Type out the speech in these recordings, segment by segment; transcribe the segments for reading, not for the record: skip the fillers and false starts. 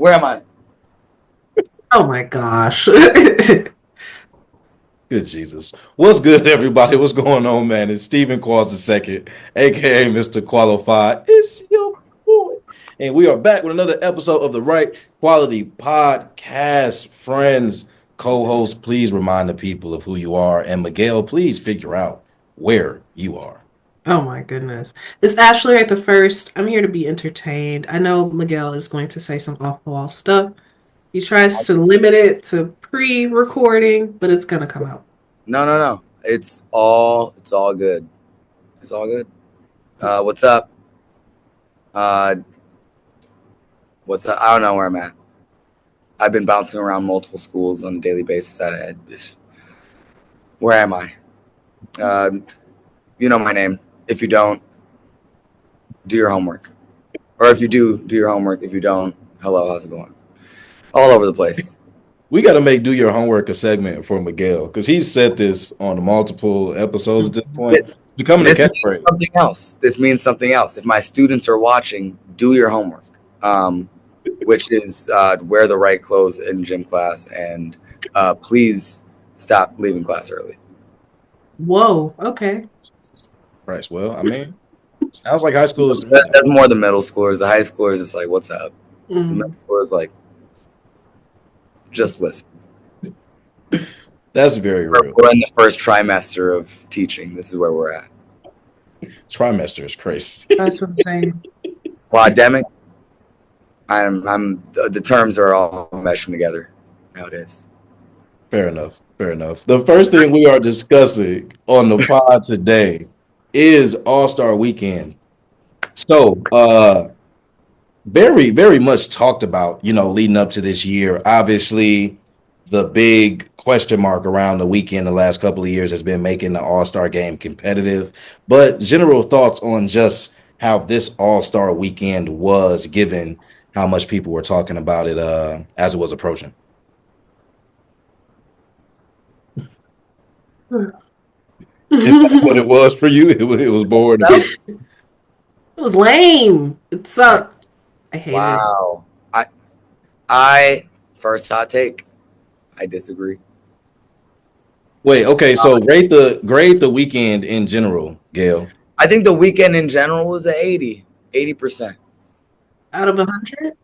Where am I? Oh my gosh. Good Jesus. What's good, everybody? What's going on, man? It's Stephen Qualls II, aka Mr. Qualified. It's your boy. And we are back with another episode of the Wright Quality Podcast. Friends, co-host, please remind the people of who you are. And Miguel, please figure out where you are. Oh my goodness. It's Ashley Wright the first. I'm here to be entertained. I know Miguel is going to say some off-the-wall stuff. He tries to limit it to pre-recording, but it's gonna come out. No. It's all good. It's all good. What's up? What's up? I don't know where I'm at. I've been bouncing around multiple schools on a daily basis. Where am I? You know my name. If you don't, do your homework. Or if you do your homework. If you don't, hello, how's it going? All over the place. We got to make Do Your Homework a segment for Miguel because he's said this on multiple episodes at this point. It's becoming a catchphrase. Something else. This means something else. If my students are watching, do your homework, which is wear the right clothes in gym class and please stop leaving class early. Whoa, okay. Right. Well, I mean, sounds like high school is. That's more the middle schoolers. The high schoolers, it's like, what's up? The middle schoolers, like, just listen. That's very real. We're in the first trimester of teaching. This is where we're at. Trimester is crazy. That's what I'm saying. Quademic. The terms are all meshing together nowadays. Fair enough. The first thing we are discussing on the pod today is All-Star Weekend. So, very, very much talked about, leading up to this year. Obviously, the big question mark around the weekend the last couple of years has been making the All-Star game competitive. But general thoughts on just how this All-Star Weekend was, given how much people were talking about it as it was approaching. Is that what it was for you? It was bored. It was lame. It sucked. I hate it. Wow. I first hot take. I disagree. Wait, okay, so grade the weekend in general, Gail. I think the weekend in general was an 80%. Out of 100?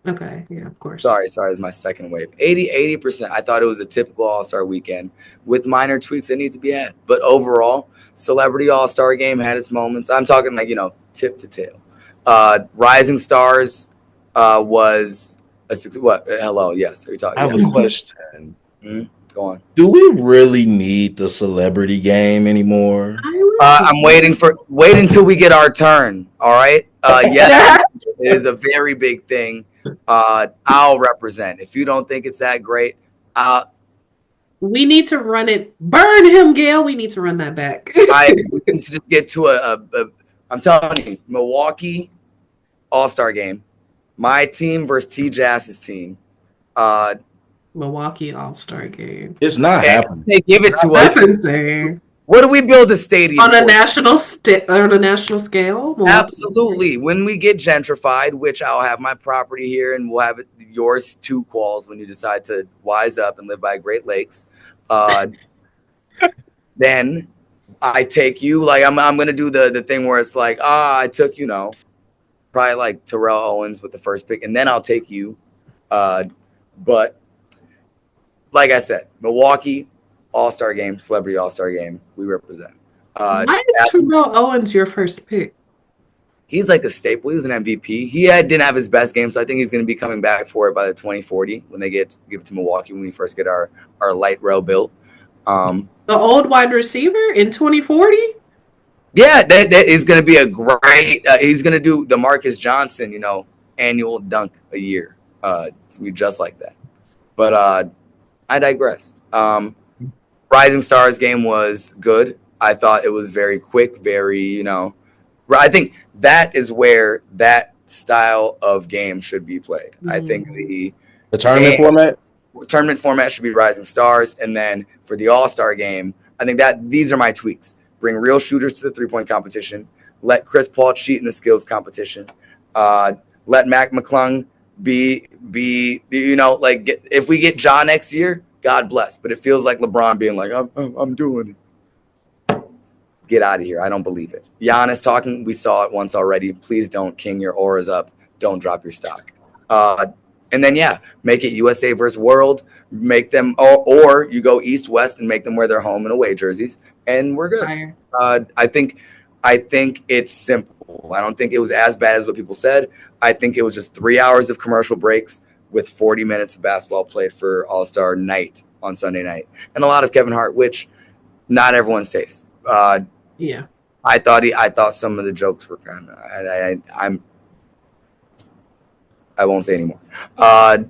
Okay, yeah, of course. Sorry, it's my second wave. 80%. I thought it was a typical All-Star weekend with minor tweaks that need to be had. But overall, Celebrity All-Star Game had its moments. I'm talking like, tip to tail. Rising Stars was a success. What? Hello, yes. Are you talking? I have a question. Go on. Do we really need the Celebrity Game anymore? I'm wait until we get our turn. All right. Yes, it is a very big thing. I'll represent. If you don't think it's that great, we need to run it. Burn him, Gail. We need to run that back. We need to just get to I'm telling you, Milwaukee All-Star Game. My team versus T-Jazz's team. Milwaukee All-Star Game. It's not happening. They give it to us. That's insane. What do we build a stadium on a for? national scale? Milwaukee. Absolutely. When we get gentrified, which I'll have my property here, and we'll have yours too, Qualls, when you decide to wise up and live by Great Lakes, then I take you. Like I'm gonna do the thing where it's like, I took probably like Terrell Owens with the first pick, and then I'll take you. But like I said, Milwaukee All-Star Game, Celebrity All-Star Game, we represent. Why is Terrell Owens your first pick? He's like a staple. He was an MVP. He didn't have his best game, so I think he's going to be coming back for it by the 2040 when they give it to Milwaukee when we first get our light rail built. The old wide receiver in 2040? Yeah, that is going to be a great. He's going to do the Marcus Johnson, annual dunk a year. It's going to be just like that. But I digress. Rising Stars game was good. I thought it was very quick, very, I think that is where that style of game should be played. I think the tournament format should be Rising Stars. And then for the All-Star game, I think that these are my tweaks. Bring real shooters to the three-point competition. Let Chris Paul cheat in the skills competition. Let Mac McClung if we get Ja next year, God bless. But it feels like LeBron being like, I'm doing it. Get out of here. I don't believe it. Giannis talking, we saw it once already. Please don't king your auras up. Don't drop your stock. And then, make it USA versus World. Make them, or you go East-West and make them wear their home and away jerseys. And we're good. I think it's simple. I don't think it was as bad as what people said. I think it was just 3 hours of commercial breaks with 40 minutes of basketball played for All-Star night on Sunday night. And a lot of Kevin Hart, which not everyone's taste. Yeah. I thought some of the jokes were kind of, I won't say anymore. But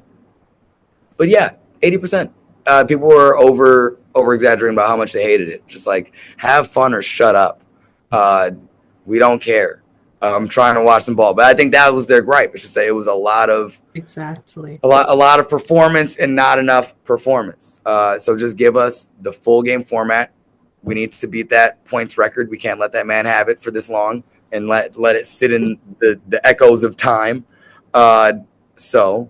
yeah, 80%. People were over exaggerating about how much they hated it. Just like, have fun or shut up. We don't care. I'm trying to watch some ball, but I think that was their gripe. It's just that it was a lot of performance and not enough performance. So just give us the full game format. We need to beat that points record. We can't let that man have it for this long and let it sit in the echoes of time. So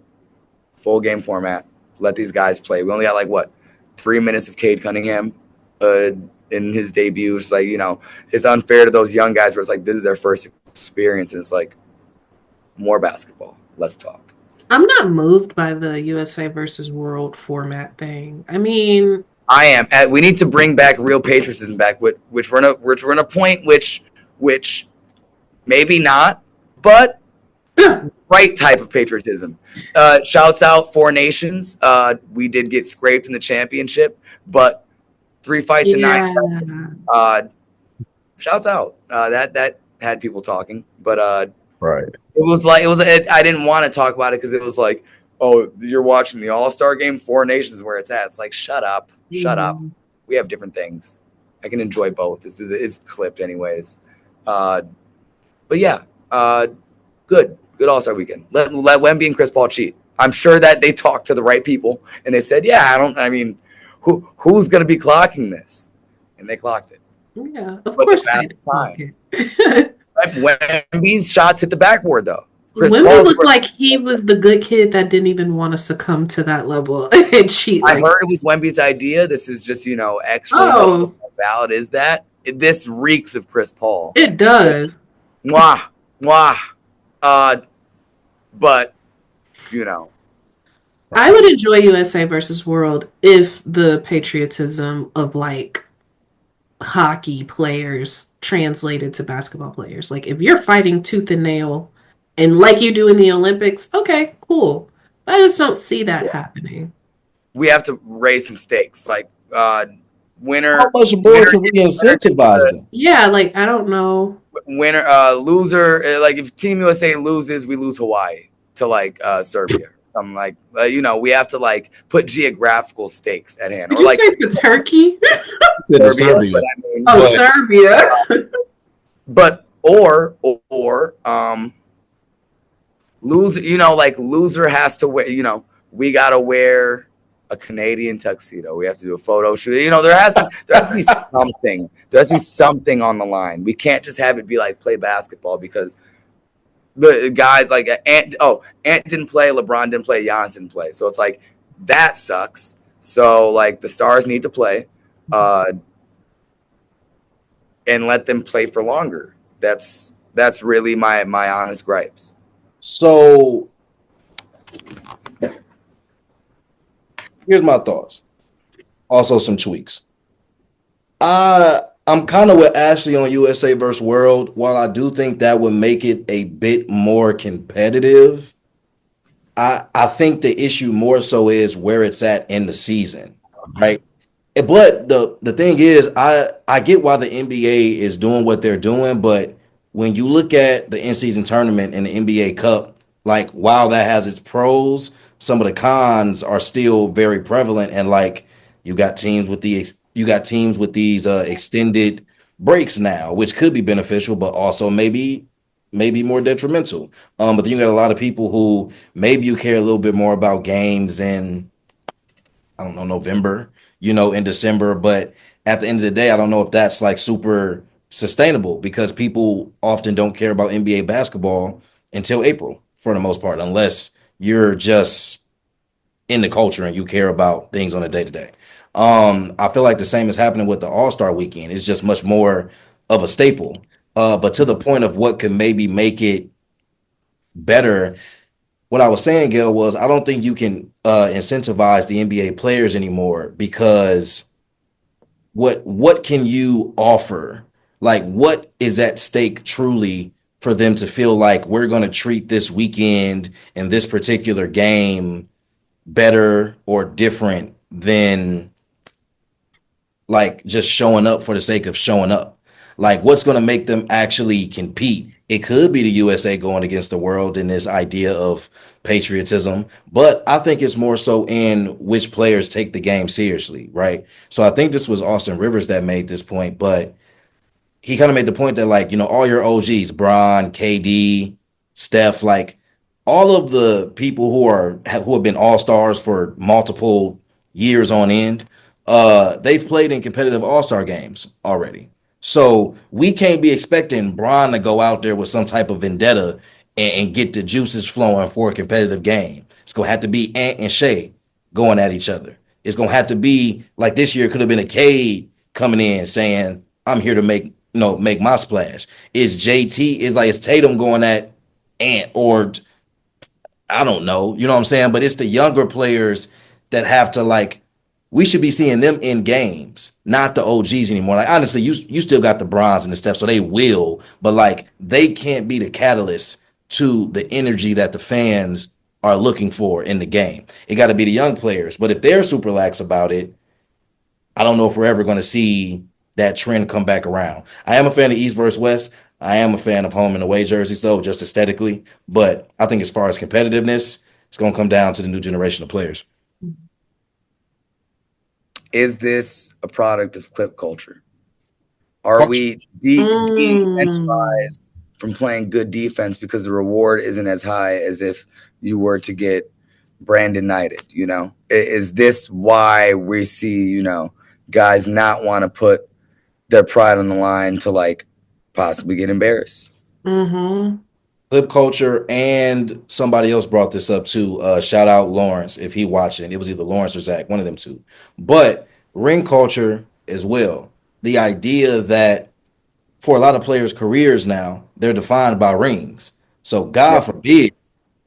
full game format. Let these guys play. We only got 3 minutes of Cade Cunningham in his debut. It's like, it's unfair to those young guys where it's like this is their first experience, and it's like more basketball. Let's talk. I'm not moved by the USA versus World format thing. I mean, I am. We need to bring back real patriotism back, which we're in a point which maybe not, but right type of patriotism. Shouts out 4 Nations. We did get scraped in the championship, but 3 fights in 9 seconds. Shouts out. That had people talking, but right. I didn't want to talk about it because it was like, oh, you're watching the All-Star game. 4 Nations is where it's at. It's like, shut up. We have different things. I can enjoy both. It's clipped anyways. But yeah, good All-Star weekend. Let Wemby and Chris Paul cheat. I'm sure that they talked to the right people and they said, who's going to be clocking this? And they clocked it. Yeah, of course they did. Wemby's shots hit the backboard though. Wemby looked like he was the good kid that didn't even want to succumb to that level and cheat. I heard it was Wemby's idea. This is just, extra. How valid is that? This reeks of Chris Paul. It does. Mwah. But, I would enjoy USA versus World if the patriotism of hockey players translated to basketball players. Like if you're fighting tooth and nail and like you do in the Olympics, okay, cool. I just don't see that happening. We have to raise some stakes. Like winner. How much more can we incentivize them? Yeah, I don't know. Winner, loser. Like if Team USA loses, we lose Hawaii to Serbia. Something we have to put geographical stakes at hand. Did you say the Turkey? Serbia. Serbia. But or loser. Loser has to wear. We gotta wear a Canadian tuxedo. We have to do a photo shoot. There has to be something. There has to be something on the line. We can't just have it be play basketball because the guys Ant didn't play, LeBron didn't play, Giannis didn't play. So it's that sucks. So the stars need to play, and let them play for longer. That's really my honest gripes. So here's my thoughts. Also some tweaks. I'm kind of with Ashley on USA versus World. While I do think that would make it a bit more competitive, I think the issue more so is where it's at in the season, right? But the thing is, I get why the NBA is doing what they're doing, but when you look at the in-season tournament and the NBA Cup, while that has its pros, some of the cons are still very prevalent, and you got teams with these extended breaks now, which could be beneficial, but also maybe more detrimental. But then you got a lot of people who maybe you care a little bit more about games in, I don't know, November, in December. But at the end of the day, I don't know if that's super sustainable because people often don't care about NBA basketball until April for the most part, unless you're just in the culture and you care about things on a day to day. I feel like the same is happening with the All-Star weekend. It's just much more of a staple. But to the point of what could maybe make it better, what I was saying, Gail, was I don't think you can incentivize the NBA players anymore because what can you offer? Like, what is at stake truly for them to feel like we're going to treat this weekend and this particular game better or different than like just showing up for the sake of showing up? Like, what's going to make them actually compete? It could be the USA going against the world in this idea of patriotism, but I think it's more so in which players take the game seriously, right? So I think this was Austin Rivers that made this point, but he kind of made the point that, like, you know, all your OGs, Bron, KD, Steph, like all of the people who have been all stars for multiple years on end, they've played in competitive all-star games already. So we can't be expecting Bron to go out there with some type of vendetta and get the juices flowing for a competitive game. It's gonna have to be Ant and Shea going at each other. It's gonna have to be like this year could have been a Cade coming in saying, I'm here to make my splash. Is Tatum going at Ant, or I don't know, you know what I'm saying? But it's the younger players that have to, like, we should be seeing them in games, not the OGs anymore. Like, honestly, you still got the bronze and the stuff, so they will, but like they can't be the catalyst to the energy that the fans are looking for in the game. It got to be the young players. But if they're super lax about it, I don't know if we're ever going to see that trend come back around. I am a fan of East versus West. I am a fan of home and away jerseys, though, just aesthetically. But I think as far as competitiveness, it's going to come down to the new generation of players. Is this a product of clip culture? Are we de-incentivized from playing good defense because the reward isn't as high as if you were to get Brandon Knighted? You know, is this why we see, you know, guys not want to put their pride on the line to like possibly get embarrassed? Mm-hmm. Clip culture, and somebody else brought this up too. Shout out Lawrence if he watching. It was either Lawrence or Zach, one of them two. But ring culture as well. The idea that for a lot of players' careers now, they're defined by rings. So God forbid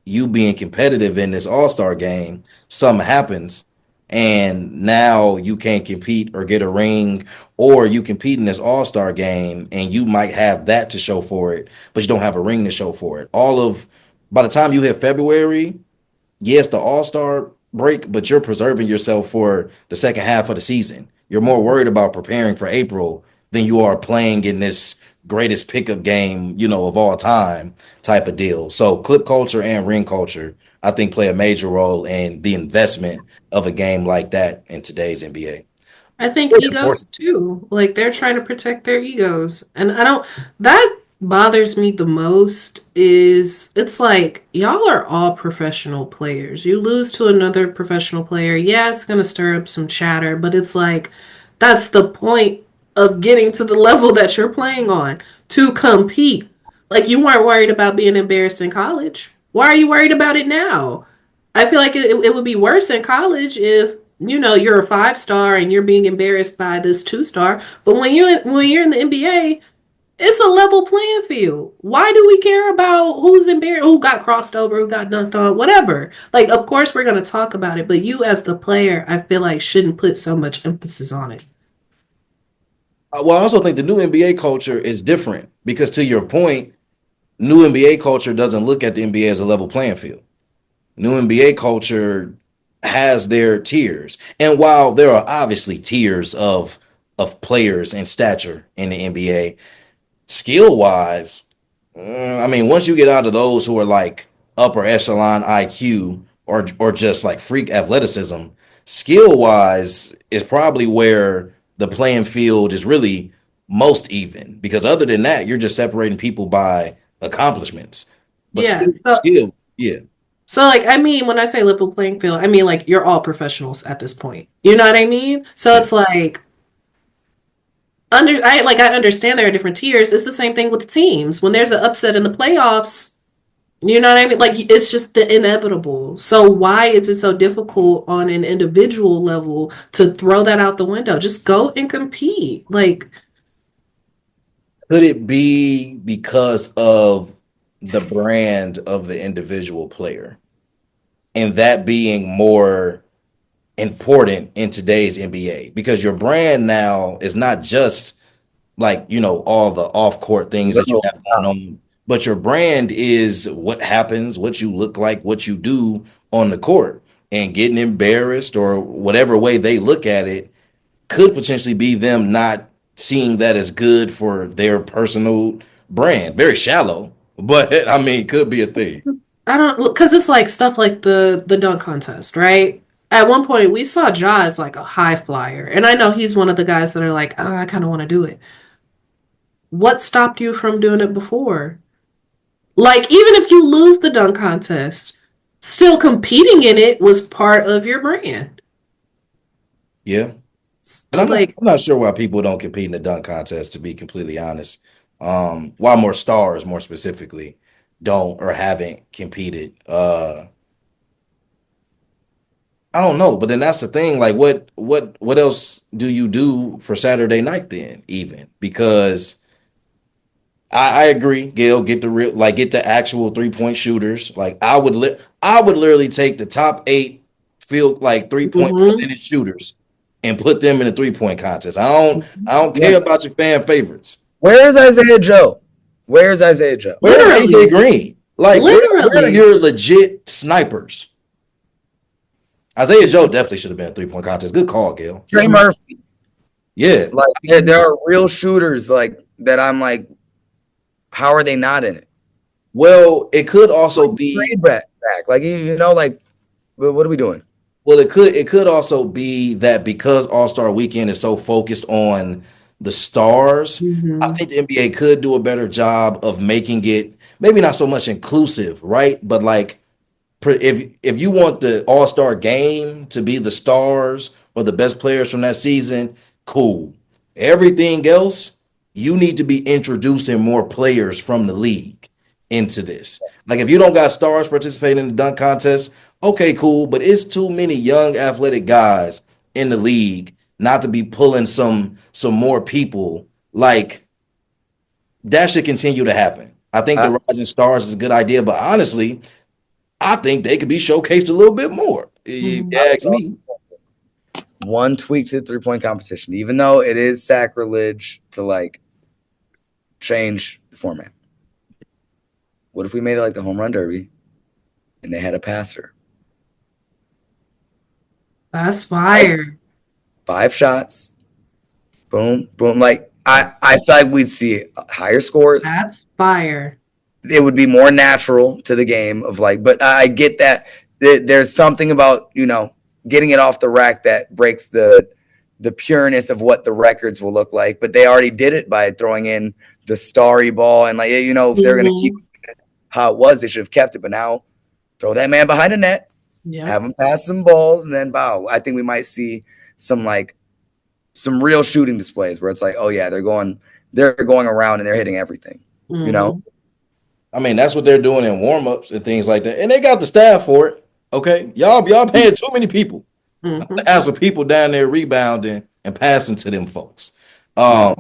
you being competitive in this all-star game, something happens and now you can't compete or get a ring, or you compete in this all-star game and you might have that to show for it, but you don't have a ring to show for it. By the time you hit February, yes, the all-star break, but you're preserving yourself for the second half of the season. You're more worried about preparing for April than you are playing in this greatest pickup game, you know, of all time type of deal. So clip culture and ring culture, I think, play a major role in the investment of a game like that in today's NBA. I think egos too. Like they're trying to protect their egos. And that bothers me the most is it's like y'all are all professional players. You lose to another professional player. Yeah, it's going to stir up some chatter, but it's like that's the point of getting to the level that you're playing on, to compete. Like you weren't worried about being embarrassed in college. Why are you worried about it now? I feel like it would be worse in college if you're a 5-star and you're being embarrassed by this 2-star. But when you're in the NBA, it's a level playing field. Why do we care about who's embarrassed, who got crossed over, who got dunked on, whatever? Like, of course we're gonna talk about it, but you as the player, I feel like shouldn't put so much emphasis on it. Well, I also think the new NBA culture is different because, to your point, new NBA culture doesn't look at the NBA as a level playing field. New NBA culture has their tiers. And while there are obviously tiers of players and stature in the NBA, skill wise, I mean, once you get out of those who are like upper echelon IQ or just like freak athleticism, skill wise is probably where the playing field is really most even. Because other than that, you're just separating people by accomplishments. But Yeah. skill, yeah. So like I mean when I say level playing field, I mean like you're all professionals at this point. You know what I mean? So it's like I understand there are different tiers. It's the same thing with the teams. When there's an upset in the playoffs, You know what I mean? Like it's just the inevitable. So why is it so difficult on an individual level to throw that out the window? Just go and compete. Like, Could it be because of the brand of the individual player and that being more important in today's NBA? Because your brand now is not just like, all the off court things that you No, have going on, but your brand is what happens, what you look like, what you do on the court. And getting embarrassed or whatever way they look at it could potentially be them not seeing that as good for their personal brand. Very shallow, but I mean, could be a thing. I don't, because it's like stuff like the dunk contest, right? At one point, we saw Ja as like a high flyer, and I know he's one of the guys that are like, oh, I kind of want to do it. What stopped you from doing it before? Like, even if you lose the dunk contest, still competing in it was part of your brand. Yeah. And Like, I'm not sure why people don't compete in the dunk contest, to be completely honest. Why more stars, more specifically, don't or haven't competed. I don't know, but then that's the thing. Like, what else do you do for Saturday night then? Even because I agree, Gail. Get the real, like, get the actual 3-point shooters. Like, I would literally take the top 8 field, like, 3-point mhm. percentage shooters and put them in a 3-point contest. I don't yeah. care about your fan favorites. Where's Isaiah Joe? Where's Isaiah Joe? Where's Literally, AJ Green? Like, where are literally. your legit snipers? Isaiah Joe definitely should have been a 3-point contest. Good call, Gail. Trey Murphy. Yeah. Like there are real shooters like that. I'm like, how are they not in it? Well, it could also be. Trade back. Like like what are we doing? Well, it could also be that because All-Star Weekend is so focused on the stars, I Mhm. think the NBA could do a better job of making it maybe not so much inclusive, right? But like if you want the All-Star game to be the stars or the best players from that season, cool. Everything else, you need to be introducing more players from the league into this. Like if you don't got stars participating in the dunk contest, okay, cool, but it's too many young athletic guys in the league not to be pulling some more people. Like that should continue to happen. I think I, the Rising Stars is a good idea, but honestly, I think they could be showcased a little bit more. If you Mhm. ask me. one tweak to the 3-point competition, even though it is sacrilege to like change the format. What if we made it like the home run derby and they had a passer? That's fire. 5 shots, boom, boom. Like I feel like we'd see higher scores. That's fire. It would be more natural to the game of like, but I get that there's something about getting it off the rack that breaks the pureness of what the records will look like. But they already did it by throwing in the starry ball and like if they're gonna keep Mhm. it how it was, they should have kept it. But now throw that man behind the net, Yep. have him pass some balls, and then bow. I think we might see some real shooting displays where it's like, oh yeah, they're going around and they're hitting everything. You know, Mhm. I mean, that's what they're doing in warm-ups and things like that. And they got the staff for it. Okay. Y'all paying too many people. Mhm. Have some people down there rebounding and passing to them folks. yeah.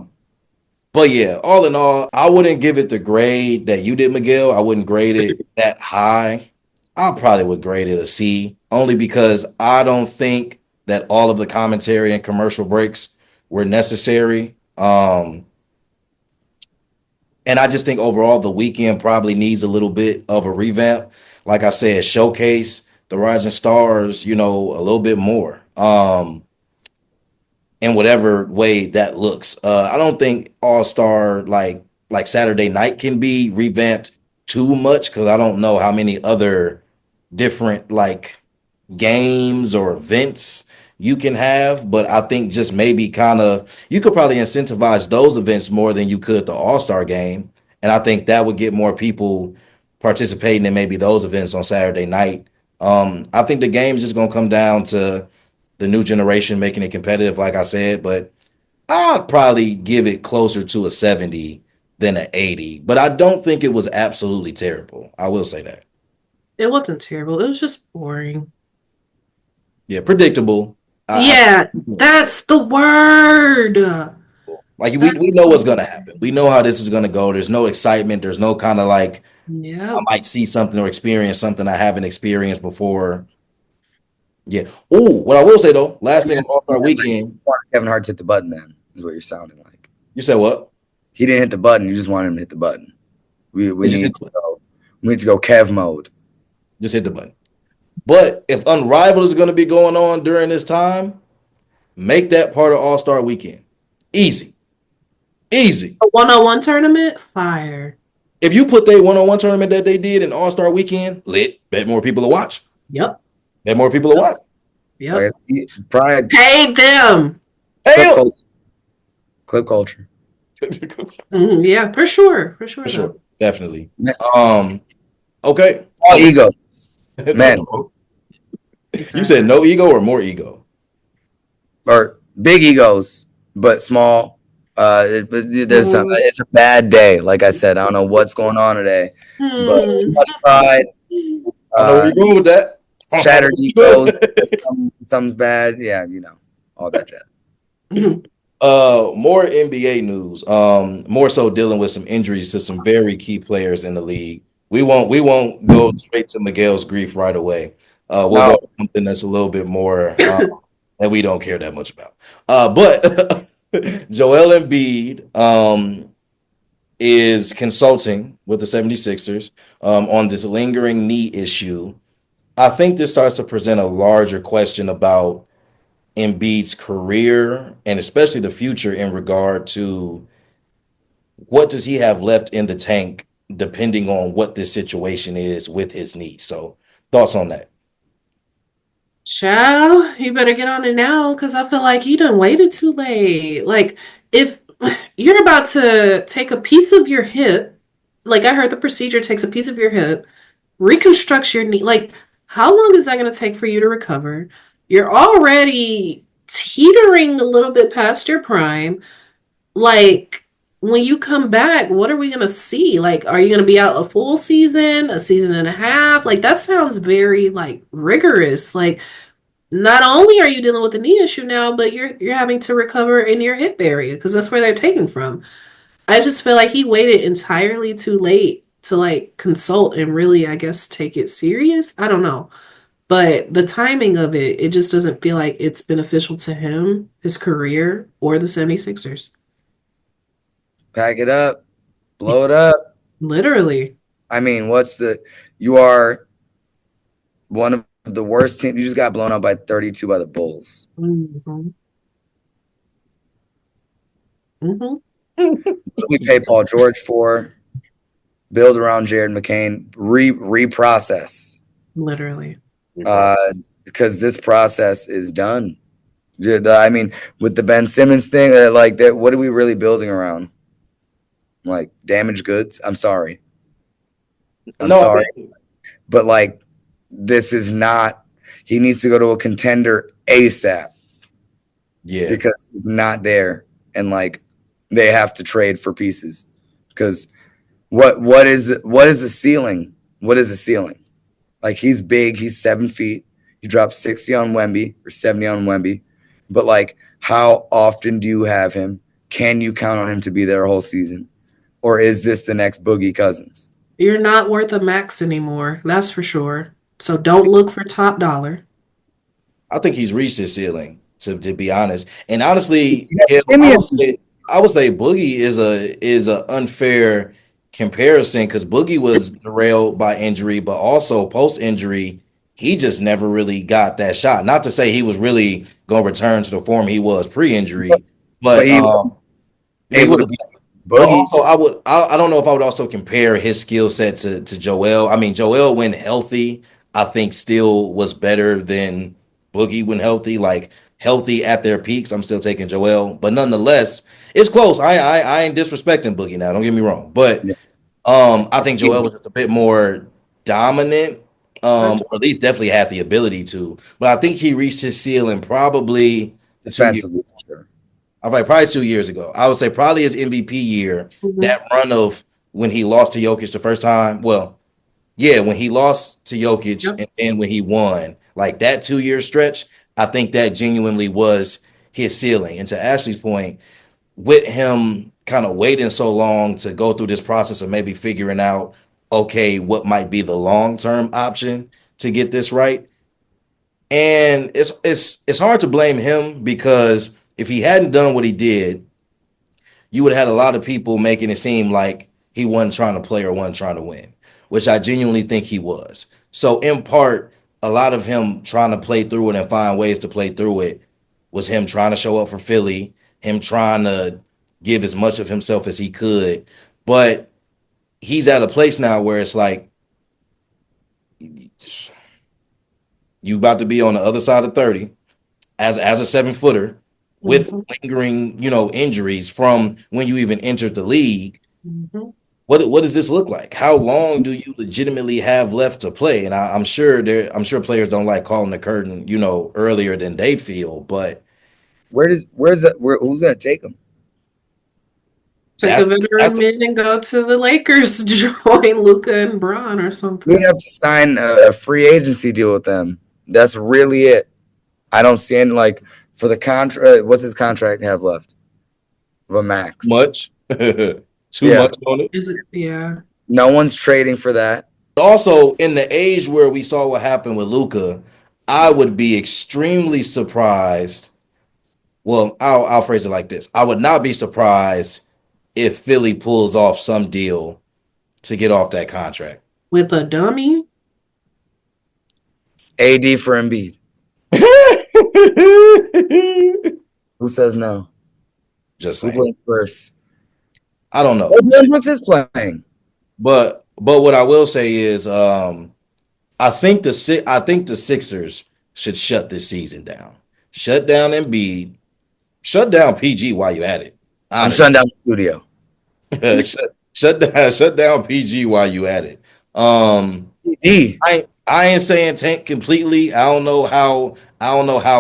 But yeah, all in all, I wouldn't give it the grade that you did, Miguel. I wouldn't grade it that high. I probably would grade it a C, only because I don't think that all of the commentary and commercial breaks were necessary. And I just think overall the weekend probably needs a little bit of a revamp. Like I said, showcase the rising stars, a little bit more. In whatever way that looks. I don't think All Star like Saturday night can be revamped too much because I don't know how many other different like games or events you can have. But I think just maybe kind of you could probably incentivize those events more than you could the All Star game, and I think that would get more people participating in maybe those events on Saturday night. I think the game is just gonna come down to the new generation making it competitive, like I said, but I'd probably give it closer to a 70 than an 80, but I don't think it was absolutely terrible. I will say that. It wasn't terrible. It was just boring. Yeah, predictable. Yeah, that's the word. Like we know what's gonna happen. We know how this is gonna go. There's no excitement. There's no kind of like I Yep. might see something or experience something I haven't experienced before. Yeah. Oh, what I will say though, last thing on All-Star Weekend. Kevin Hart hit the button. Then is what you're sounding like. You said what? He didn't hit the button. You just wanted him to hit the button. We Just need to go. We need to go Kev mode. Just hit the button. But if Unrivaled is going to be going on during this time, make that part of All-Star Weekend. Easy. Easy. A one-on-one tournament? Fire. If you put their one-on-one tournament that they did in All-Star Weekend, lit, bet more people will watch. Yep. Bet more people will watch. Yep. Like, Brian, Pay them. Hey, clip culture. Yeah, for sure. For sure. For sure. Though. Definitely. Okay. All ego. Man. Exactly. You said no ego or more ego? Or big egos, but small. But there's some. It's a bad day. Like I said, I don't know what's going on today, but too much pride. I know where you're going with that. Shattered egos. Some's bad. Yeah, you know, all that jazz. More NBA news. More so dealing with some injuries to some very key players in the league. We won't go straight to Miguel's grief right away. We'll go to something that's a little bit more that we don't care that much about. But Joel Embiid is consulting with the 76ers on this lingering knee issue. I think this starts to present a larger question about Embiid's career and especially the future in regard to what does he have left in the tank depending on what this situation is with his knee. So thoughts on that? Child, you better get on it now because I feel like you done waited too late. Like, if you're about to take a piece of your hip, like I heard the procedure takes a piece of your hip, reconstructs your knee. Like, how long is that going to take for you to recover? You're already teetering a little bit past your prime. Like, when you come back, what are we going to see? Like, are you going to be out a full season, a season and a half? Like, that sounds very, like, rigorous. Like, not only are you dealing with the knee issue now, but you're having to recover in your hip area because that's where they're taking from. I just feel like he waited entirely too late to, like, consult and really, I guess, take it serious. I don't know. But the timing of it, it just doesn't feel like it's beneficial to him, his career, or the 76ers. Pack it up, blow it up. Literally. I mean, you are one of the worst teams. You just got blown out by 32 by the Bulls. Mm-hmm. Mm-hmm. We pay Paul George for, build around Jared McCain, reprocess. Literally. Because this process is done. I mean, with the Ben Simmons thing, like that, what are we really building around? Like damaged goods? I'm sorry. I'm sorry. But like, this is not, he needs to go to a contender ASAP. Yeah. Because he's not there. And like, they have to trade for pieces. Because what is the ceiling? What is the ceiling? Like, he's big, he's 7 feet. You drop 60 on Wemby or 70 on Wemby. But like, how often do you have him? Can you count on him to be there a whole season? Or is this the next Boogie Cousins? You're not worth a max anymore. That's for sure. So don't look for top dollar. I think he's reached his ceiling, to be honest. And honestly, Yeah, I would say Boogie is a unfair comparison because Boogie was derailed by injury, but also post-injury, he just never really got that shot. Not to say he was really going to return to the form he was pre-injury, but he would have. But also, I don't know if I would also compare his skill set to Joel. I mean, Joel, when healthy, I think still was better than Boogie when healthy. Like healthy at their peaks, I'm still taking Joel. But nonetheless, it's close. I ain't disrespecting Boogie now. Don't get me wrong. But I think Joel was just a bit more dominant, or at least definitely had the ability to. But I think he reached his ceiling probably defensively. Sure. I'm like probably 2 years ago. I would say probably his MVP year, Mhm. that run of when he lost to Jokic the first time. Well, yeah, when he lost to Jokic Yep. and then when he won, like that 2 year stretch, I think that genuinely was his ceiling. And to Ashley's point, with him kind of waiting so long to go through this process of maybe figuring out, okay, what might be the long term option to get this right. And it's hard to blame him because if he hadn't done what he did, you would have had a lot of people making it seem like he wasn't trying to play or wasn't trying to win, which I genuinely think he was. So in part, a lot of him trying to play through it and find ways to play through it was him trying to show up for Philly, him trying to give as much of himself as he could. But he's at a place now where it's like you about to be on the other side of 30 as a 7 footer with Mhm. lingering, injuries from when you even entered the league. Mhm. What does this look like? How long do you legitimately have left to play? And I'm sure players don't like calling the curtain, earlier than they feel, but Who's gonna take him? Take a that's veteran that's man and go to the Lakers, join Luca and Braun or We'd something. have to sign a free agency deal with them. That's really it. I don't see any like for the contract. What's his contract have left? Of a max. much too Yeah, much on it. Is it? Yeah. no one's trading for that. Also, in the age where we saw what happened with Luca, I would be extremely surprised. Well, I'll phrase it like this: I would not be surprised if Philly pulls off some deal to get off that contract. With a dummy? AD for Embiid. Who says no? Just Who saying. plays first? I don't know. Oh, Dylan Brooks is playing. But what I will say is I think the Sixers should shut this season down. Shut down Embiid. Shut down PG while you at it. I'm Honestly. shutting down the studio. shut down PG while you at it. AD. I ain't saying tank completely. I don't know how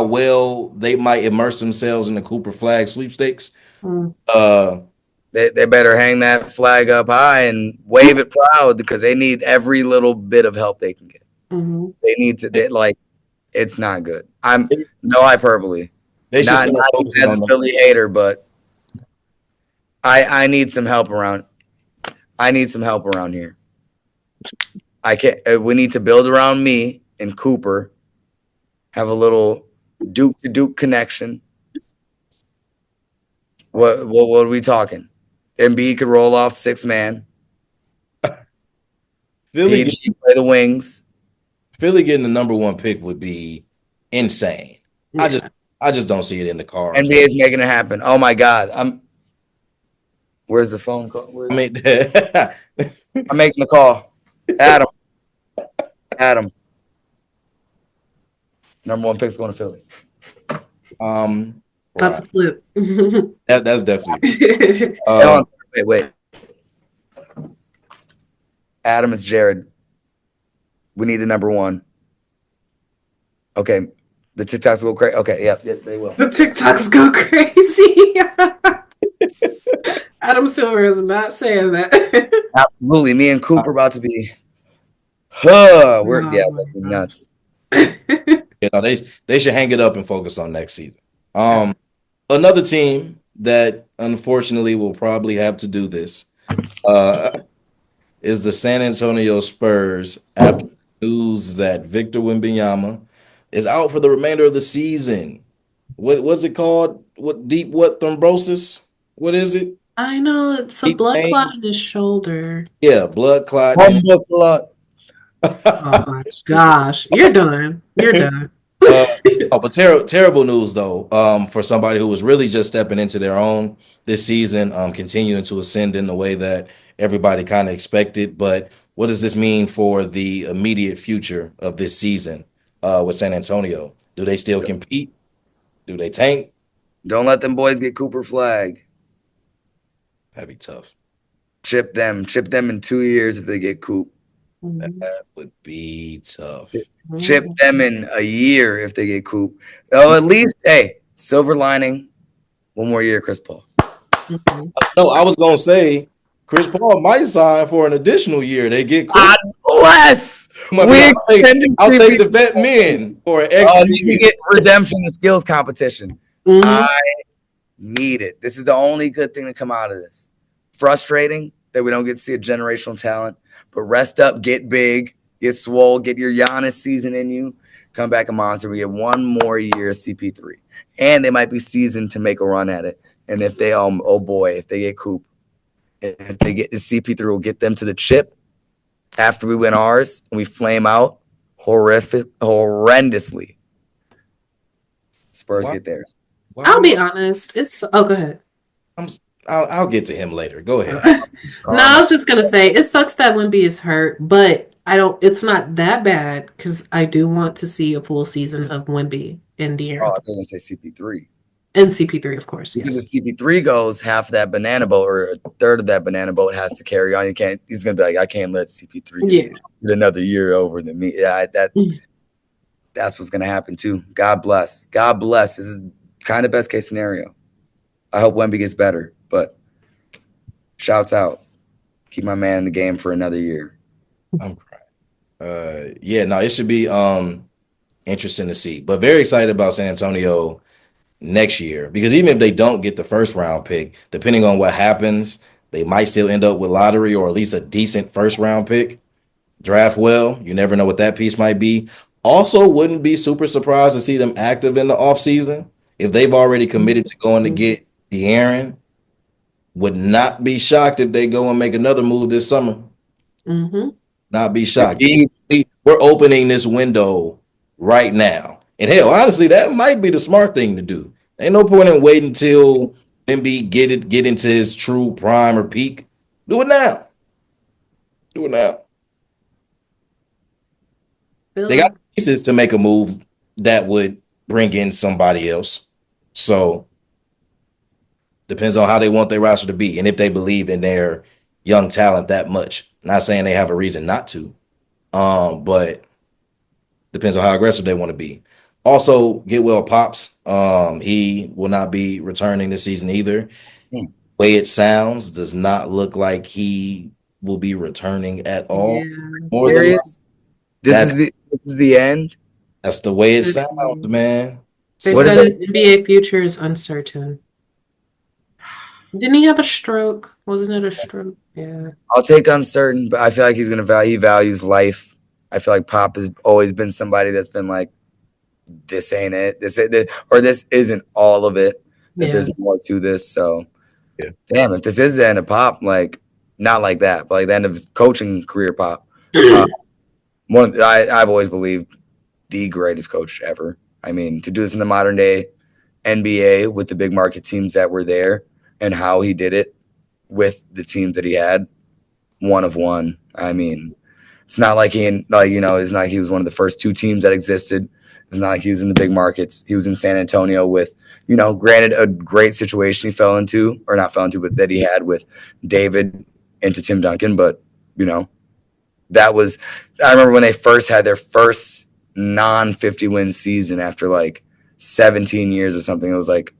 well they might immerse themselves in the Cooper Flag sweepstakes. Mm. They better hang that flag up high and wave it proud because they need every little bit of help they can get. Mhm. They need to. It's not good. I'm no hyperbole. They should start Not even focusing as a on them. Philly hater, but I need some help around. I need some help around here. I can't. We need to build around me and Cooper. Have a little Duke to Duke connection. What are we talking? Embiid could roll off 6 man. Philly, get- PG play the wings. Philly getting the number one pick would be insane. I just Yeah. I just don't see it in the cards. NBA is making it happen. Oh my God! Where's the phone call? I mean, I'm making the call. Adam. Adam. Number one pick's going to Philly. That's a right. flip. That's definitely. Wait. Adam is Jared. We need the number one. Okay. The TikToks go crazy. Okay, yeah, they will. The TikToks go crazy. Adam Silver is not saying that. Absolutely. Me and Cooper about to be. We're Oh yeah, it's my like nuts. They should hang it up and focus on next season. Another team that unfortunately will probably have to do this is the San Antonio Spurs after news that Victor Wembanyama is out for the remainder of the season. What was it called? What thrombosis? What is it? I know it's a Deep blood vein? clot in his shoulder. Yeah, blood clot. Oh my gosh. You're done. You're done. But terrible news though. For somebody who was really just stepping into their own this season, continuing to ascend in the way that everybody kind of expected. But what does this mean for the immediate future of this season with San Antonio? Do they still compete? Do they tank? Don't let them boys get Cooper Flag. That'd be tough. Chip them in 2 years if they get Coop. That would be tough. Chip them in a year if they get Coop. Oh, at least, hey, silver lining. One more year, Chris Paul. Mhm. No, I was gonna say Chris Paul might sign for an additional year. They get quick. God bless. I'll take the vet men for an extra You year. can get redemption in the skills competition. Mhm. I need it. This is the only good thing to come out of this. Frustrating that we don't get to see a generational talent, but rest up, get big, get swole, get your Giannis season in you, come back a monster. We get one more year of CP3, and they might be seasoned to make a run at it. And if they oh boy, if they get Coop, if they get the CP3, will get them to the chip after we win ours and we flame out horrendously. Spurs get theirs. I'll be honest. Go ahead. I'll get to him later. Go ahead. No, I was just gonna say it sucks that Wemby is hurt, but it's not that bad because I do want to see a full season of Wemby and Oh, I De'Aaron was going to say CP3. and CP3, of course. Because Yes. if CP3 goes, half of that banana boat or a third of that banana boat has to carry on. He's going to be like, I can't let CP3 get another year over than me. Yeah, that's what's going to happen too. God bless. God bless. This is kind of best case scenario. I hope Wemby gets better, but shouts out. Keep my man in the game for another year. I'm crying. It should be interesting to see, but very excited about San Antonio next year because even if they don't get the first round pick, depending on what happens, they might still end up with lottery or at least a decent first round pick. Draft well, you never know what that piece might be. Also, wouldn't be super surprised to see them active in the offseason if they've already committed to going to get De'Aaron. Would not be shocked if they go and make another move this summer. Mm-hmm. Not be shocked. We're opening this window right now. And hell, honestly, that might be the smart thing to do. Ain't no point in waiting until Embiid get into his true prime or peak. Do it now. Do it now. They got pieces to make a move that would bring in somebody else. So depends on how they want their roster to be and if they believe in their young talent that much. Not saying they have a reason not to, but depends on how aggressive they want to be. Also, get well Pops. He will not be returning this season either. Way it sounds does not look like he will be returning at all. Yeah. More than this is the end. That's the way it sounds, man. They said his NBA future is uncertain. Didn't he have a stroke? Wasn't it a stroke? Yeah. I'll take uncertain, but I feel like he values life. I feel like Pop has always been somebody that's been like, this ain't it. This isn't all of it. That there's more to this. So damn, if this is the end of Pop, like not like that, but like the end of his coaching career, Pop. I've always believed the greatest coach ever. I mean, to do this in the modern day NBA with the big market teams that were there and how he did it with the teams that he had, one of one. I mean, it's not like it's not like he was one of the first two teams that existed. It's not like he was in the big markets. He was in San Antonio with, granted a great situation he fell into, but that he had with David into Tim Duncan. But, that was, I remember when they first had their first non-50 win season after like 17 years or something. It was like,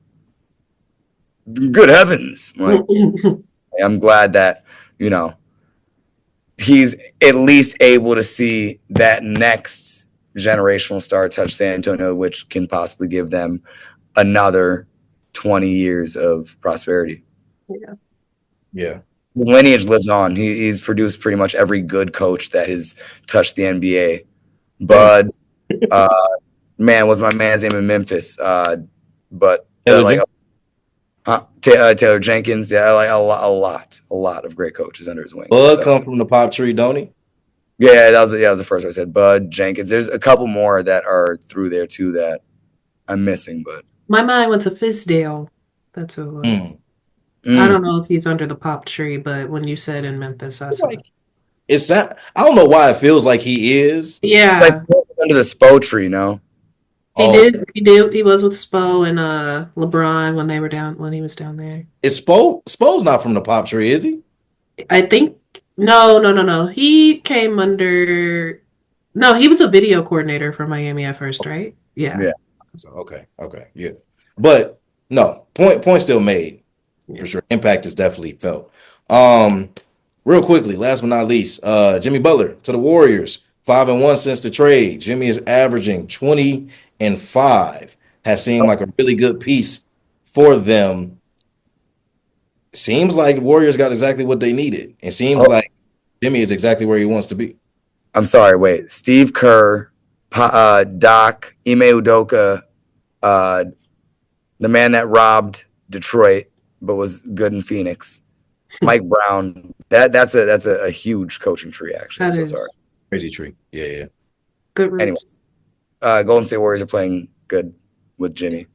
good heavens. Like, I'm glad that, he's at least able to see that next generational star touch San Antonio, which can possibly give them another 20 years of prosperity. Yeah. The lineage lives on. He's produced pretty much every good coach that has touched the NBA. Bud, was my man's name in Memphis. But Taylor Jenkins, like a lot of great coaches under his wing. Bud come from the Pop tree, don't he? Yeah, that was the first one I said. Bud, Jenkins. There's a couple more that are through there too that I'm missing, but my mind went to Fisdale. That's who it was. I don't know if he's under the Pop tree, but when you said in Memphis, that's I don't know why it feels like he is. Yeah, like under the Spo tree, no. He did. He was with Spo and LeBron when he was down there. Is Spo's not from the Pop tree, is he? I think no. He came under. No, he was a video coordinator for Miami at first, right? Yeah. So, okay, yeah. But No, point still made for sure. Impact is definitely felt. Real quickly, last but not least, Jimmy Butler to the Warriors, 5-1 since the trade. Jimmy is averaging 20-5. Has seemed like a really good piece for them. Seems like the Warriors got exactly what they needed. It seems like Jimmy is exactly where he wants to be. I'm sorry, wait. Steve Kerr, Doc, Ime Udoka, the man that robbed Detroit but was good in Phoenix, Mike Brown. That's a huge coaching tree, actually. I'm so sorry. Crazy tree. Yeah. Good roots. Anyways, Golden State Warriors are playing good with Jimmy.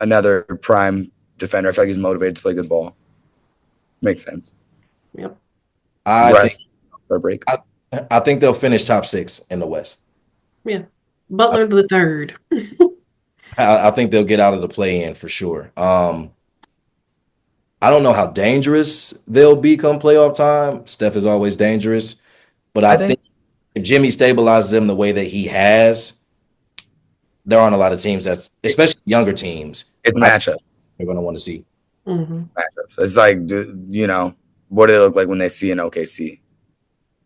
Another prime defender. I feel like he's motivated to play good ball. Makes sense. Yep. I think they'll finish top 6 in the West. Yeah. Butler the third. I think they'll get out of the play-in for sure. I don't know how dangerous they'll be come playoff time. Steph is always dangerous. But I think if Jimmy stabilizes them the way that he has, there aren't a lot of teams that's, especially younger teams, it's matchups they're going to want to see. Mm-hmm. Matchups. It's like, what do they look like when they see an OKC?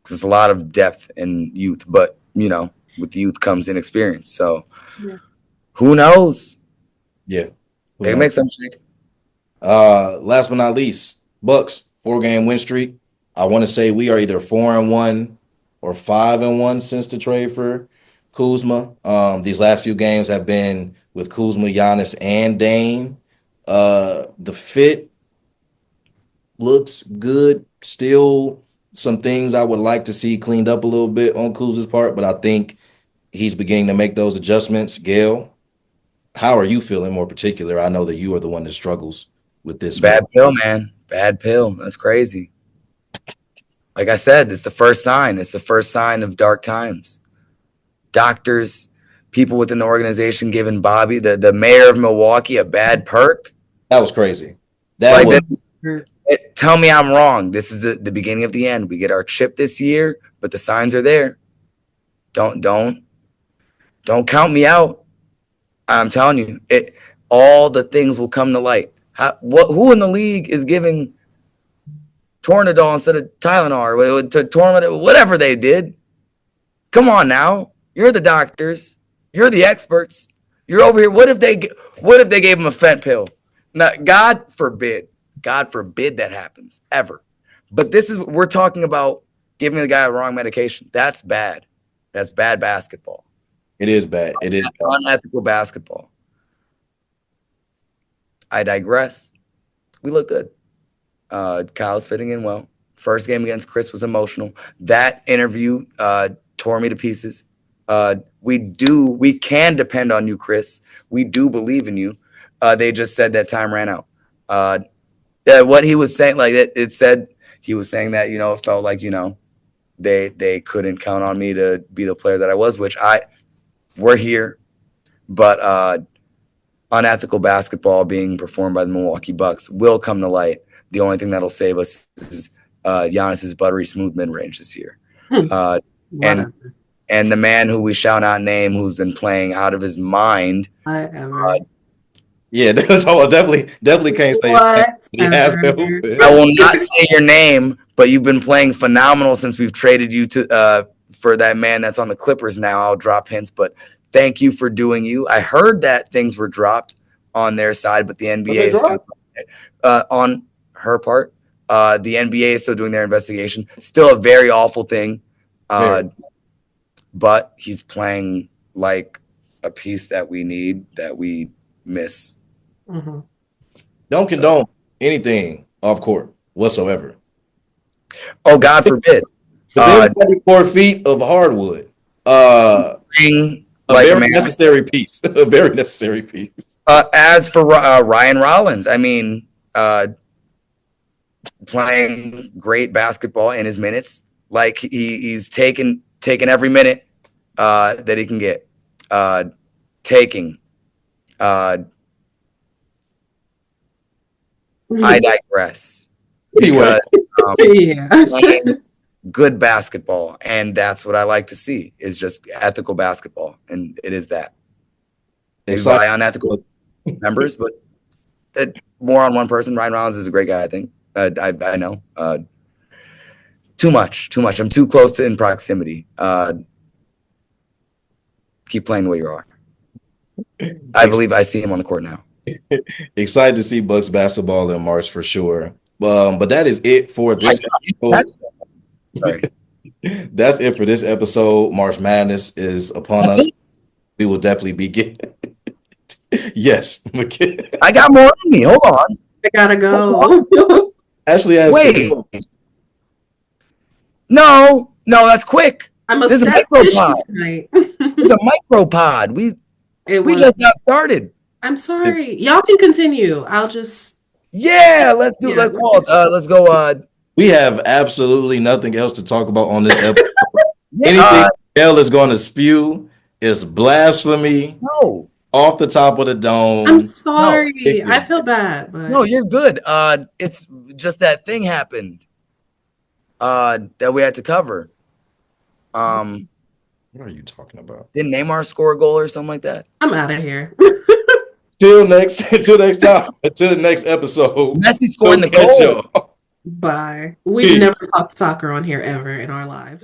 Because it's a lot of depth and youth, but, with youth comes inexperience. So who knows? Yeah. They can make some shake. Last but not least, Bucks, 4-game win streak. I want to say we are either 4-1 or 5-1 since the trade for Kuzma. These last few games have been with Kuzma, Giannis, and Dame. The fit looks good. Still some things I would like to see cleaned up a little bit on Kuzma's part, but I think he's beginning to make those adjustments. Gail, how are you feeling more particular? I know that you are the one that struggles with this. Bad pill, man. Bad pill. That's crazy. Like I said, it's the first sign. It's the first sign of dark times. Doctors, people within the organization giving Bobby, the mayor of Milwaukee, a bad perk. That was crazy. Tell me I'm wrong. This is the beginning of the end. We get our chip this year, but the signs are there. Don't count me out. I'm telling you, all the things will come to light. Who in the league is giving Toradol instead of Tylenol or to whatever they did? Come on now. You're the doctors. You're the experts. You're over here. What if they gave him a fent pill? Now, God forbid that happens ever. But we're talking about giving the guy a wrong medication. That's bad. That's bad basketball. It is bad. It is unethical basketball. I digress. We look good. Kyle's fitting in well. First game against Chris was emotional. That interview tore me to pieces. We can depend on you, Chris. We do believe in you. They just said that time ran out. What he was saying, like it said, he was saying that, it felt like, they couldn't count on me to be the player that I was, which we're here, but unethical basketball being performed by the Milwaukee Bucks will come to light. The only thing that'll save us is Giannis's buttery smooth mid range this year. And the man who we shall not name, who's been playing out of his mind. Yeah, definitely can't say that. I will not say your name, but you've been playing phenomenal since we've traded you to for that man that's on the Clippers now. I'll drop hints, but thank you for doing you. I heard that things were dropped on their side, but the NBA is still on her part. The NBA is still doing their investigation. Still a very awful thing. But he's playing like a piece that we need, that we miss. Mm-hmm. Don't condone anything off court whatsoever. Oh, God forbid. But 4 feet of hardwood. A very necessary piece. A very necessary piece. As for Ryan Rollins, I mean, playing great basketball in his minutes. Like he's taken every minute that he can get. I digress. Anyway, good basketball, and that's what I like to see, is just ethical basketball, and it is that. Why unethical? members, but more on one person. Ryan Rollins is a great guy, I think. I know. Too much. I'm too close in proximity. Keep playing the way you are. I believe I see him on the court now. Excited to see Bucks basketball in March for sure. But that is it for this episode. Sorry. That's it for this episode. March Madness is upon us. We will definitely be getting. Yes. I got more in me. Hold on. I gotta go. Ashley has Wait. No, that's quick. I'm a This is a statistician micropod. tonight. It's a micropod. We was. just got started. I'm sorry. Y'all can continue. I'll just. Yeah, let's do. Yeah. Let's go. We have absolutely nothing else to talk about on this episode. Yeah, Anything Miguel is going to spew is blasphemy no, off the top of the dome. I'm sorry. No, I feel bad, but no, you're good. It's just that thing happened. That we had to cover. What are you talking about? Didn't Neymar score a goal or something like that? I'm out of here. Till next time. Until the next episode. Messi scoring the Don't catch goal. y'all. Bye. We've Peace. never talked soccer on here ever in our lives.